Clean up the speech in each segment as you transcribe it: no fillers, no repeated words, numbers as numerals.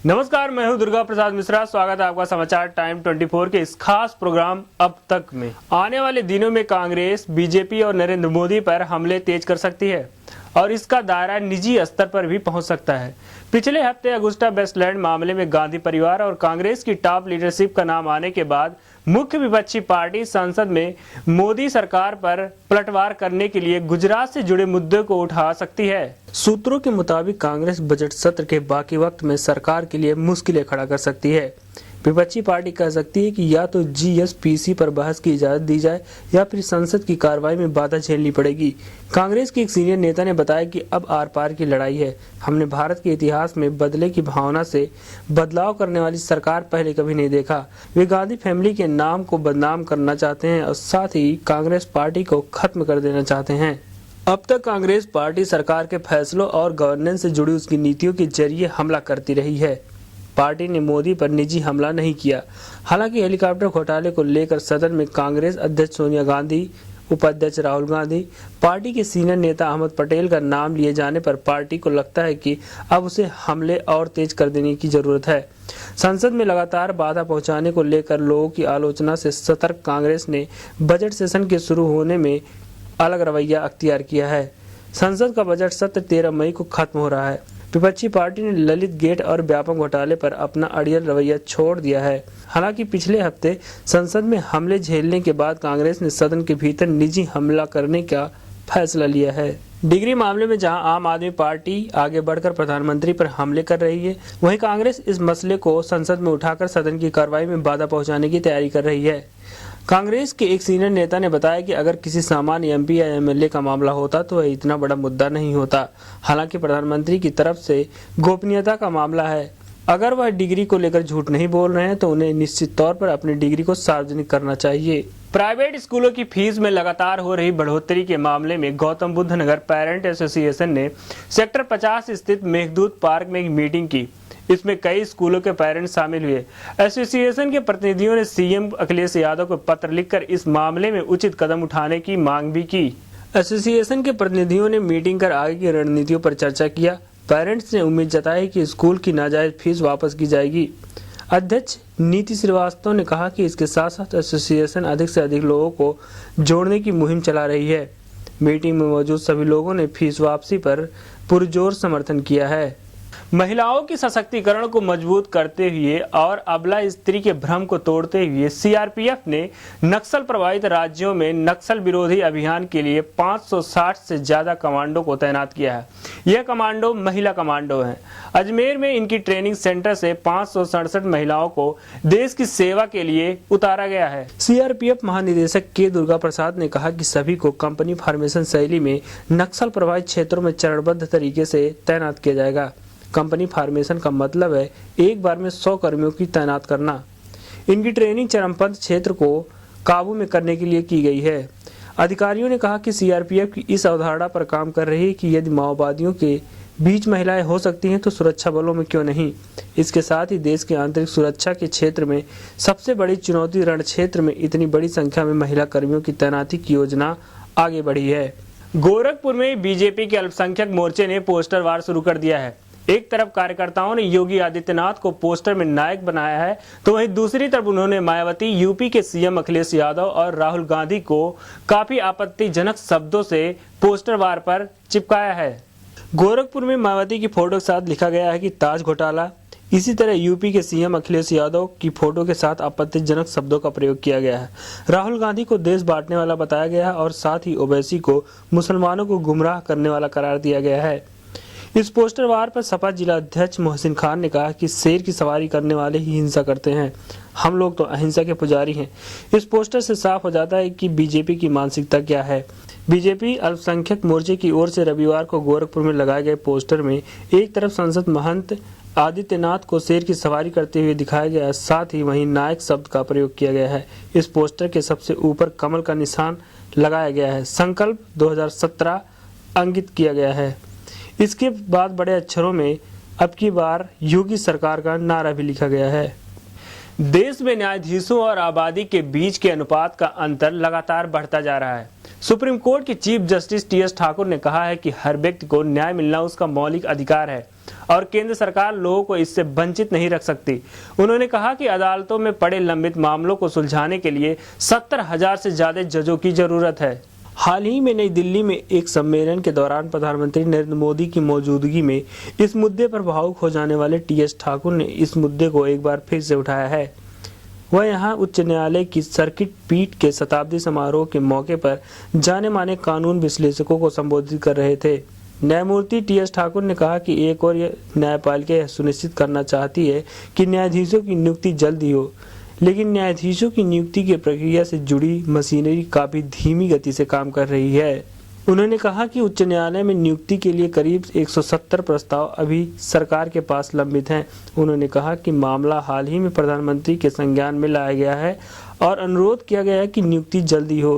नमस्कार, मैं हूं दुर्गा प्रसाद मिश्रा। स्वागत है आपका समाचार टाइम 24 के इस खास प्रोग्राम अब तक में। आने वाले दिनों में कांग्रेस, बीजेपी और नरेंद्र मोदी पर हमले तेज कर सकती है और इसका दायरा निजी स्तर पर भी पहुंच सकता है। पिछले हफ्ते अगुस्टा वेस्टलैंड मामले में गांधी परिवार और कांग्रेस की टॉप लीडरशिप का नाम आने के बाद मुख्य विपक्षी पार्टी संसद में मोदी सरकार पर पलटवार करने के लिए गुजरात से जुड़े मुद्दे को उठा सकती है। सूत्रों के मुताबिक कांग्रेस बजट सत्र के बाकी वक्त में सरकार के लिए मुश्किलें खड़ा कर सकती है। विपक्षी पार्टी कह सकती है कि या तो जीएसपीसी पर बहस की इजाजत दी जाए या फिर संसद की कार्रवाई में बाधा झेलनी पड़ेगी। कांग्रेस के एक सीनियर नेता ने बताया कि अब आर पार की लड़ाई है। हमने भारत के इतिहास में बदले की भावना से बदलाव करने वाली सरकार पहले कभी नहीं देखा। वे गांधी फैमिली के नाम को बदनाम करना चाहते हैं और साथ ही कांग्रेस पार्टी को खत्म कर देना चाहते हैं। अब तक कांग्रेस पार्टी सरकार के फैसलों और गवर्नेंस से जुड़ी उसकी नीतियों के जरिए हमला करती रही है। पार्टी ने मोदी पर निजी हमला नहीं किया। हालांकि हेलीकॉप्टर घोटाले को लेकर सदन में कांग्रेस अध्यक्ष सोनिया गांधी, उपाध्यक्ष राहुल गांधी, पार्टी के सीनियर नेता अहमद पटेल का नाम लिए जाने पर पार्टी को लगता है कि अब उसे हमले और तेज कर देने की जरूरत है। संसद में लगातार बाधा पहुंचाने को लेकर लोगों की आलोचना से सतर्क कांग्रेस ने बजट सेशन के शुरू होने में अलग रवैया अख्तियार किया है। संसद का बजट सत्र 13 मई को खत्म हो रहा है। विपक्षी पार्टी ने ललित गेट और व्यापम घोटाले पर अपना अड़ियल रवैया छोड़ दिया है। हालांकि पिछले हफ्ते संसद में हमले झेलने के बाद कांग्रेस ने सदन के भीतर निजी हमला करने का फैसला लिया है। डिग्री मामले में जहां आम आदमी पार्टी आगे बढ़कर प्रधानमंत्री पर हमले कर रही है, वहीं कांग्रेस इस मसले को संसद में उठाकर सदन की कार्रवाई में बाधा पहुंचाने की तैयारी कर रही है। कांग्रेस के एक सीनियर नेता ने बताया कि अगर किसी सामान्य एमपी या एमएलए का मामला होता तो वह इतना बड़ा मुद्दा नहीं होता। हालांकि प्रधानमंत्री की तरफ से गोपनीयता का मामला है। अगर वह डिग्री को लेकर झूठ नहीं बोल रहे हैं तो उन्हें निश्चित तौर पर अपनी डिग्री को सार्वजनिक करना चाहिए। प्राइवेट स्कूलों की फीस में लगातार हो रही बढ़ोतरी के मामले में गौतम बुद्ध नगर पेरेंट एसोसिएशन ने सेक्टर 50 स्थित मेघदूत पार्क में एक मीटिंग की। इसमें कई स्कूलों के पेरेंट्स शामिल हुए। एसोसिएशन के प्रतिनिधियों ने सीएम अखिलेश यादव को पत्र लिखकर इस मामले में उचित कदम उठाने की मांग भी की। एसोसिएशन के प्रतिनिधियों ने मीटिंग कर आगे की रणनीतियों पर चर्चा किया। पेरेंट्स ने उम्मीद जताई कि स्कूल की नाजायज फीस वापस की जाएगी। अध्यक्ष नीति श्रीवास्तव ने कहा कि इसके साथ साथ एसोसिएशन अधिक से अधिक लोगों को जोड़ने की मुहिम चला रही है। मीटिंग में मौजूद सभी लोगों ने फीस वापसी पर पुरजोर समर्थन किया है। महिलाओं की सशक्तिकरण को मजबूत करते हुए और अबला स्त्री के भ्रम को तोड़ते हुए सीआरपीएफ ने नक्सल प्रभावित राज्यों में नक्सल विरोधी अभियान के लिए 560 से ज्यादा कमांडो को तैनात किया है। यह कमांडो महिला कमांडो हैं। अजमेर में इनकी ट्रेनिंग सेंटर से 567 महिलाओं को देश की सेवा के लिए उतारा गया है। सीआरपीएफ महानिदेशक के दुर्गा प्रसाद ने कहा कि सभी को कंपनी फॉर्मेशन शैली में नक्सल प्रभावित क्षेत्रों में चरणबद्ध तरीके से तैनात किया जाएगा। कंपनी फॉर्मेशन का मतलब है एक बार में 100 कर्मियों की तैनात करना। इनकी ट्रेनिंग चरमपंथ क्षेत्र को काबू में करने के लिए की गई है। अधिकारियों ने कहा कि सीआरपीएफ की इस अवधारणा पर काम कर रही है कि यदि माओवादियों के बीच महिलाएं हो सकती हैं तो सुरक्षा बलों में क्यों नहीं। इसके साथ ही देश के आंतरिक सुरक्षा के क्षेत्र में सबसे बड़ी चुनौती रण क्षेत्र में इतनी बड़ी संख्या में महिला कर्मियों की तैनाती की योजना आगे बढ़ी है। गोरखपुर में बीजेपी के अल्पसंख्यक मोर्चे ने पोस्टर वार शुरू कर दिया है। एक तरफ कार्यकर्ताओं ने योगी आदित्यनाथ को पोस्टर में नायक बनाया है तो वहीं दूसरी तरफ उन्होंने मायावती, यूपी के सीएम अखिलेश यादव और राहुल गांधी को काफी आपत्तिजनक शब्दों से पोस्टर वार पर चिपकाया है। गोरखपुर में मायावती की फोटो के साथ लिखा गया है कि ताज घोटाला। इसी तरह यूपी के सीएम अखिलेश यादव की फोटो के साथ आपत्तिजनक शब्दों का प्रयोग किया गया है। राहुल गांधी को देश बांटने वाला बताया गया है और साथ ही ओवैसी को मुसलमानों को गुमराह करने वाला करार दिया गया है। इस पोस्टर वार पर सपा जिला अध्यक्ष मोहसिन खान ने कहा कि शेर की सवारी करने वाले ही हिंसा करते हैं, हम लोग तो अहिंसा के पुजारी हैं। इस पोस्टर से साफ हो जाता है कि बीजेपी की मानसिकता क्या है। बीजेपी अल्पसंख्यक मोर्चे की ओर से रविवार को गोरखपुर में लगाए गए पोस्टर में एक तरफ संसद महंत आदित्यनाथ को शेर की सवारी करते हुए दिखाया गया है, साथ ही वहीं नायक शब्द का प्रयोग किया गया है। इस पोस्टर के सबसे ऊपर कमल का निशान लगाया गया है। संकल्प 2017 अंकित किया गया है। इसके बाद बड़े अक्षरों में अब की बार योगी सरकार का नारा भी लिखा गया है। देश में न्यायाधीशों और आबादी के बीच के अनुपात का अंतर लगातार बढ़ता जा रहा है। सुप्रीम कोर्ट के चीफ जस्टिस टी.एस. ठाकुर ने कहा है कि हर व्यक्ति को न्याय मिलना उसका मौलिक अधिकार है और केंद्र सरकार लोगों को इससे वंचित नहीं रख सकती। उन्होंने कहा कि अदालतों में पड़े लंबित मामलों को सुलझाने के लिए 70,000 से ज्यादा जजों की जरूरत है। हाल ही में नई दिल्ली में एक सम्मेलन के दौरान प्रधानमंत्री नरेंद्र मोदी की मौजूदगी में इस मुद्दे पर भावुक हो जाने वाले टी.एस. ठाकुर ने इस मुद्दे को एक बार फिर से उठाया है। वह यहाँ उच्च न्यायालय की सर्किट पीठ के शताब्दी समारोह के मौके पर जाने माने कानून विश्लेषकों को संबोधित कर रहे थे। न्यायमूर्ति टी.एस. ठाकुर ने कहा कि एक और न्यायपालिका यह सुनिश्चित करना चाहती है कि न्यायाधीशों की नियुक्ति जल्द ही हो, लेकिन न्यायाधीशों की नियुक्ति की प्रक्रिया से जुड़ी मशीनरी काफी धीमी गति से काम कर रही है। उन्होंने कहा कि उच्च न्यायालय में नियुक्ति के लिए करीब 170 प्रस्ताव अभी सरकार के पास लंबित हैं। उन्होंने कहा कि मामला हाल ही में प्रधानमंत्री के संज्ञान में लाया गया है और अनुरोध किया गया है कि नियुक्ति जल्दी हो।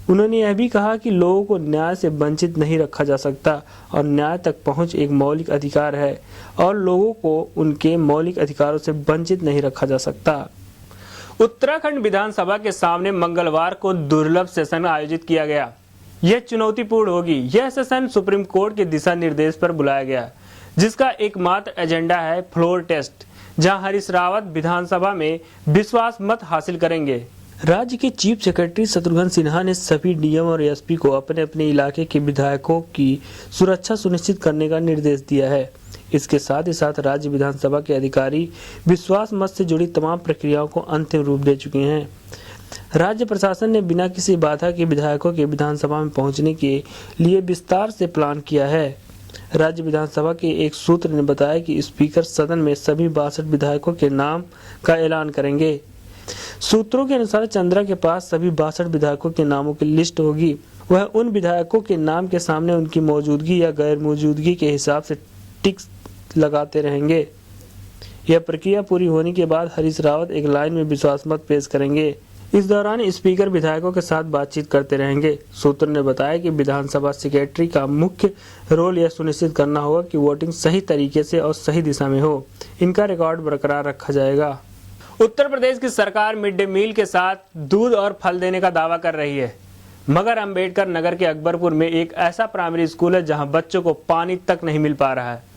उन्होंने यह भी कहा कि लोगों को न्याय से वंचित नहीं रखा जा सकता और न्याय तक पहुंच एक मौलिक अधिकार है और लोगों को उनके मौलिक अधिकारों से वंचित नहीं रखा जा सकता। उत्तराखंड विधानसभा के सामने मंगलवार को दुर्लभ सेशन आयोजित किया गया। यह चुनौतीपूर्ण होगी। यह सेशन सुप्रीम कोर्ट के दिशा निर्देश पर बुलाया गया, जिसका एकमात्र एजेंडा है फ्लोर टेस्ट, जहां हरीश रावत विधानसभा में विश्वास मत हासिल करेंगे। राज्य के चीफ सेक्रेटरी शत्रुघ्न सिन्हा ने सभी डीएम और एसपी को अपने अपने इलाके के विधायकों की सुरक्षा सुनिश्चित करने का निर्देश दिया है। इसके साथ ही साथ राज्य विधानसभा के अधिकारी विश्वास मत से जुड़ी तमाम प्रक्रियाओं को अंतिम रूप दे चुके हैं। राज्य प्रशासन ने बिना किसी बाधा के विधायकों के विधानसभा में पहुंचने के लिए विस्तार से प्लान किया है। राज्य विधानसभा के एक सूत्र ने बताया कि स्पीकर सदन में सभी 62 विधायकों के नाम का ऐलान करेंगे। सूत्रों के अनुसार चंद्रा के पास सभी 62 विधायकों के नामों की लिस्ट होगी। वह उन विधायकों के नाम के सामने उनकी मौजूदगी या गैर मौजूदगी के हिसाब से टिक लगाते रहेंगे। यह प्रक्रिया पूरी होने के बाद हरीश रावत एक लाइन में विश्वास मत पेश करेंगे। इस दौरान स्पीकर विधायकों के साथ बातचीत करते रहेंगे। सूत्र ने बताया कि विधानसभा सेक्रेटरी का मुख्य रोल यह सुनिश्चित करना होगा कि वोटिंग सही तरीके से और सही दिशा में हो। इनका रिकॉर्ड बरकरार रखा जाएगा। उत्तर प्रदेश की सरकार मिड डे मील के साथ दूध और फल देने का दावा कर रही है, मगर अंबेडकर नगर के अकबरपुर में एक ऐसा प्राइमरी स्कूल है जहां बच्चों को पानी तक नहीं मिल पा रहा है।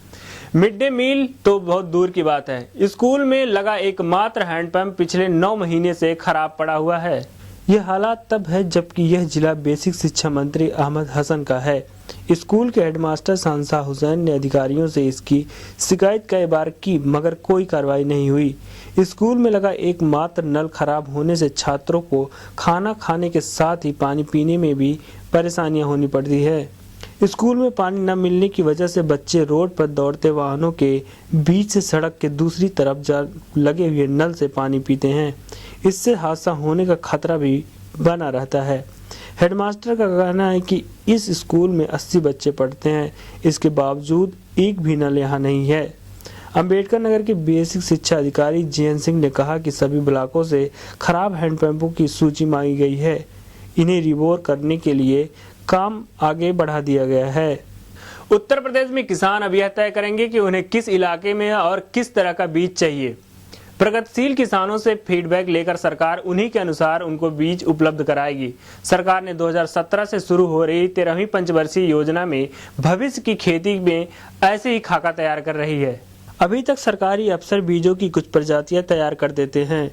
मिड डे मील तो बहुत दूर की बात है, स्कूल में लगा एकमात्र हैंडपंप पिछले 9 महीने से खराब पड़ा हुआ है। यह हालात तब है जबकि यह जिला बेसिक शिक्षा मंत्री अहमद हसन का है। स्कूल के हेडमास्टर सांसा हुसैन ने अधिकारियों से इसकी शिकायत कई बार की, मगर कोई कार्रवाई नहीं हुई। स्कूल में लगा एकमात्र नल खराब होने से छात्रों को खाना खाने के साथ ही पानी पीने में भी परेशानियां होनी पड़ती है। स्कूल में पानी न मिलने की वजह से बच्चे रोड पर दौड़ते वाहनों के बीच से सड़क के दूसरी तरफ जा लगे हुए नल से पानी पीते हैं। इससे हादसा होने का खतरा भी बना रहता है। हेडमास्टर का कहना है कि इस स्कूल में 80 बच्चे पढ़ते हैं, इसके बावजूद एक भी नल यहाँ नहीं है। अंबेडकर नगर के बेसिक शिक्षा अधिकारी जयंत सिंह ने कहा कि सभी ब्लॉकों से खराब हैंडपंपों की सूची मांगी गई है। इन्हें रिवोर करने के लिए काम आगे बढ़ा दिया गया है। उत्तर प्रदेश में किसान अब यह तय करेंगे कि उन्हें किस इलाके में और किस तरह का बीज चाहिए। प्रगतिशील किसानों से फीडबैक लेकर सरकार उन्हीं के अनुसार उनको बीज उपलब्ध कराएगी। सरकार ने 2017 से शुरू हो रही 13वीं पंचवर्षीय योजना में भविष्य की खेती में ऐसे ही खाका तैयार कर रही है। अभी तक सरकारी अफसर बीजों की कुछ प्रजातियां तैयार कर देते हैं।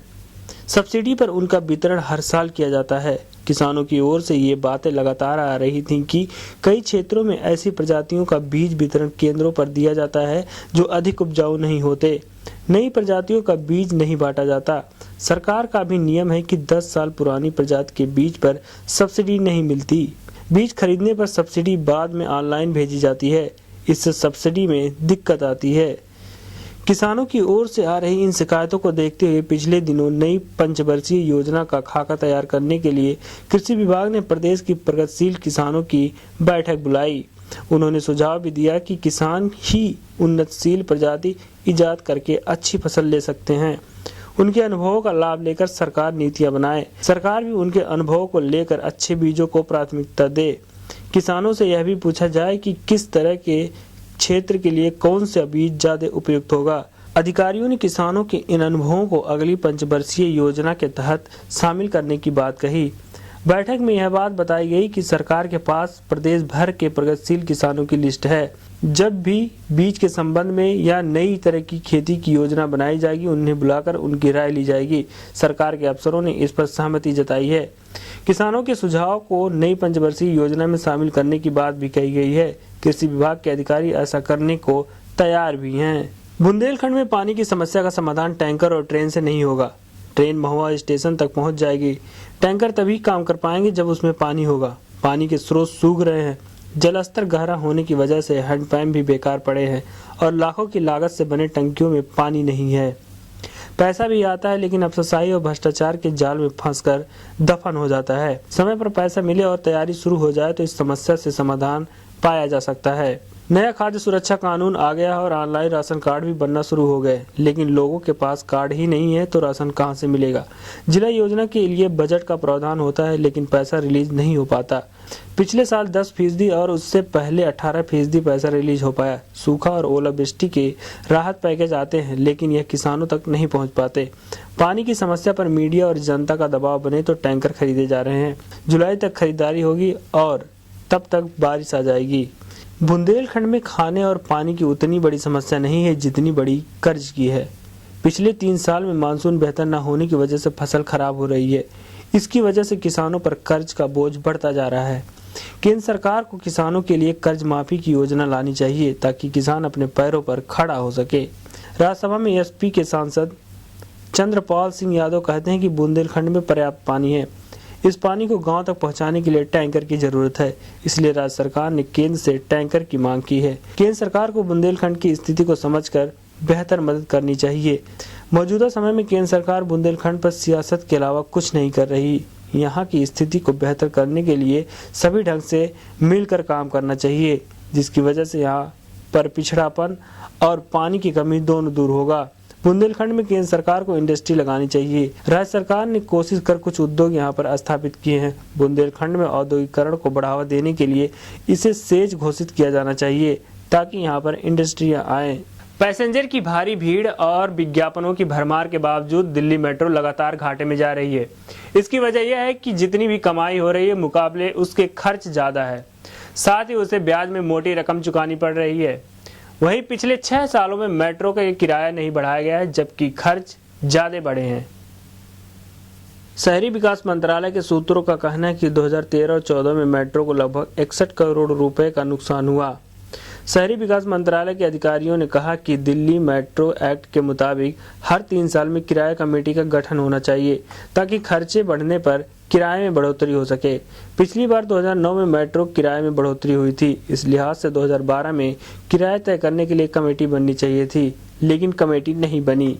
सब्सिडी पर उनका वितरण हर साल किया जाता है। किसानों की ओर से ये बातें लगातार आ रही थीं कि कई क्षेत्रों में ऐसी प्रजातियों का बीज वितरण केंद्रों पर दिया जाता है जो अधिक उपजाऊ नहीं होते। नई प्रजातियों का बीज नहीं बांटा जाता। सरकार का भी नियम है कि 10 साल पुरानी प्रजाति के बीज पर सब्सिडी नहीं मिलती। बीज खरीदने पर सब्सिडी बाद में ऑनलाइन भेजी जाती है। इससे सब्सिडी में दिक्कत आती है। किसानों की ओर से आ रही इन शिकायतों को देखते हुए पिछले दिनों नई पंचवर्षीय योजना का खाका तैयार करने के लिए कृषि विभाग ने प्रदेश की प्रगतिशील किसानों की बैठक बुलाई। उन्होंने सुझाव भी दिया कि किसान ही उन्नतशील प्रजाति इजाद करके अच्छी फसल ले सकते हैं। उनके अनुभवों का लाभ लेकर सरकार नीतियां बनाए। सरकार भी उनके अनुभवों को लेकर अच्छे बीजों को प्राथमिकता दे। किसानों से यह भी पूछा जाए कि किस तरह के क्षेत्र के लिए कौन सा बीज ज्यादा उपयुक्त होगा। अधिकारियों ने किसानों के इन अनुभवों को अगली पंचवर्षीय योजना के तहत शामिल करने की बात कही। बैठक में यह बात बताई गई कि सरकार के पास प्रदेश भर के प्रगतिशील किसानों की लिस्ट है। जब भी बीज के संबंध में या नई तरह की खेती की योजना बनाई जाएगी, उन्हें बुलाकर उनकी राय ली जाएगी। सरकार के अफसरों ने इस पर सहमति जताई है। किसानों के सुझाव को नई पंचवर्षीय योजना में शामिल करने की बात भी कही गई है। कृषि विभाग के अधिकारी ऐसा करने को तैयार भी हैं। बुंदेलखंड में पानी की समस्या का समाधान टैंकर और ट्रेन से नहीं होगा। ट्रेन महुआ स्टेशन तक पहुंच जाएगी। टैंकर तभी काम कर पाएंगे जब उसमें पानी होगा। पानी के स्रोत सूख रहे हैं। जल स्तर गहरा होने की वजह से हैंडपंप भी बेकार पड़े हैं और लाखों की लागत से बने टंकियों में पानी नहीं है। पैसा भी आता है, लेकिन अफसरशाही और भ्रष्टाचार के जाल में फंसकर दफन हो जाता है। समय पर पैसा मिले और तैयारी शुरू हो जाए तो इस समस्या से समाधान पाया जा सकता है। नया खाद्य सुरक्षा कानून आ गया और ऑनलाइन राशन कार्ड भी बनना शुरू हो गए, लेकिन लोगों के पास कार्ड ही नहीं है तो राशन कहां से मिलेगा। जिला योजना के लिए बजट का प्रावधान होता है, लेकिन पैसा रिलीज नहीं हो पाता। पिछले साल 10% और उससे पहले 18% पैसा रिलीज हो पाया। सूखा और ओलावृष्टि के राहत पैकेज आते हैं, लेकिन यह किसानों तक नहीं पहुंच पाते। पानी की समस्या पर मीडिया और जनता का दबाव बने तो टैंकर खरीदे जा रहे हैं। जुलाई तक खरीदारी होगी और तब तक बारिश आ जाएगी। बुंदेलखंड में खाने और पानी की उतनी बड़ी समस्या नहीं है जितनी बड़ी कर्ज की है। पिछले 3 साल में मानसून बेहतर न होने की वजह से फसल खराब हो रही है। इसकी वजह से किसानों पर कर्ज का बोझ बढ़ता जा रहा है। केंद्र सरकार को किसानों के लिए कर्ज माफी की योजना लानी चाहिए ताकि किसान अपने पैरों पर खड़ा हो सके। राज्यसभा में एसपी के सांसद चंद्रपाल सिंह यादव कहते हैं कि बुंदेलखंड में पर्याप्त पानी है। इस पानी को गांव तक पहुंचाने के लिए टैंकर की जरूरत है। इसलिए राज्य सरकार ने केंद्र से टैंकर की मांग की है। केंद्र सरकार को बुंदेलखंड की स्थिति को समझकर बेहतर मदद करनी चाहिए। मौजूदा समय में केंद्र सरकार बुंदेलखंड पर सियासत के अलावा कुछ नहीं कर रही। यहाँ की स्थिति को बेहतर करने के लिए सभी ढंग से मिलकर काम करना चाहिए, जिसकी वजह से यहाँ पर पिछड़ापन और पानी की कमी दोनों दूर होगा। बुंदेलखंड में केंद्र सरकार को इंडस्ट्री लगानी चाहिए। राज्य सरकार ने कोशिश कर कुछ उद्योग यहाँ पर स्थापित किए हैं। बुंदेलखंड में औद्योगिकरण को बढ़ावा देने के लिए इसे सेज घोषित किया जाना चाहिए ताकि यहाँ पर इंडस्ट्रियाँ आए। पैसेंजर की भारी भीड़ और विज्ञापनों की भरमार के बावजूद दिल्ली मेट्रो लगातार घाटे में जा रही है। इसकी वजह यह है कि जितनी भी कमाई हो रही है मुकाबले उसके खर्च ज्यादा है, साथ ही उसे ब्याज में मोटी रकम चुकानी पड़ रही है। वहीं पिछले 6 सालों में मेट्रो का किराया नहीं बढ़ाया गया है, जबकि खर्च ज्यादा बढ़े हैं। शहरी विकास मंत्रालय के सूत्रों का कहना है कि 2013 और 14 में मेट्रो को लगभग 61 करोड़ रुपए का नुकसान हुआ। शहरी विकास मंत्रालय के अधिकारियों ने कहा कि दिल्ली मेट्रो एक्ट के मुताबिक हर 3 साल में किराया कमेटी का गठन होना चाहिए ताकि खर्चे बढ़ने पर किराए में बढ़ोतरी हो सके। पिछली बार 2009 में मेट्रो किराए में बढ़ोतरी हुई थी। इस लिहाज से 2012 में किराया तय करने के लिए कमेटी बननी चाहिए थी, लेकिन कमेटी नहीं बनी।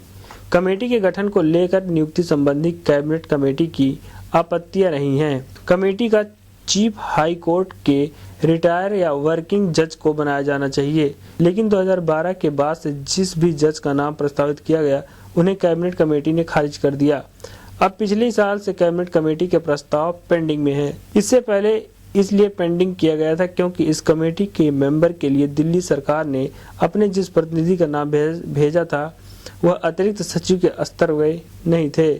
कमेटी के गठन को लेकर नियुक्ति संबंधी कैबिनेट कमेटी की आपत्तियां रही हैं। कमेटी का चीफ हाई कोर्ट के रिटायर या वर्किंग जज को बनाया जाना चाहिए, लेकिन 2012 के बाद से जिस भी जज का नाम प्रस्तावित किया गया उन्हें कैबिनेट कमेटी ने खारिज कर दिया। अब पिछले साल से कैबिनेट कमेटी के प्रस्ताव पेंडिंग में है। इससे पहले इसलिए पेंडिंग किया गया था क्योंकि इस कमेटी के मेंबर के लिए दिल्ली सरकार ने अपने जिस प्रतिनिधि का नाम भेजा था वह अतिरिक्त सचिव के स्तर के नहीं थे।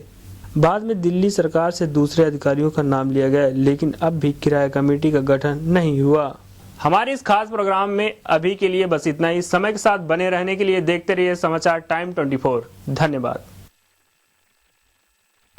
बाद में दिल्ली सरकार से दूसरे अधिकारियों का नाम लिया गया, लेकिन अब भी किराया कमेटी का गठन नहीं हुआ। हमारे इस खास प्रोग्राम में अभी के लिए बस इतना ही। समय के साथ बने रहने के लिए देखते रहिए समाचार टाइम 24। धन्यवाद।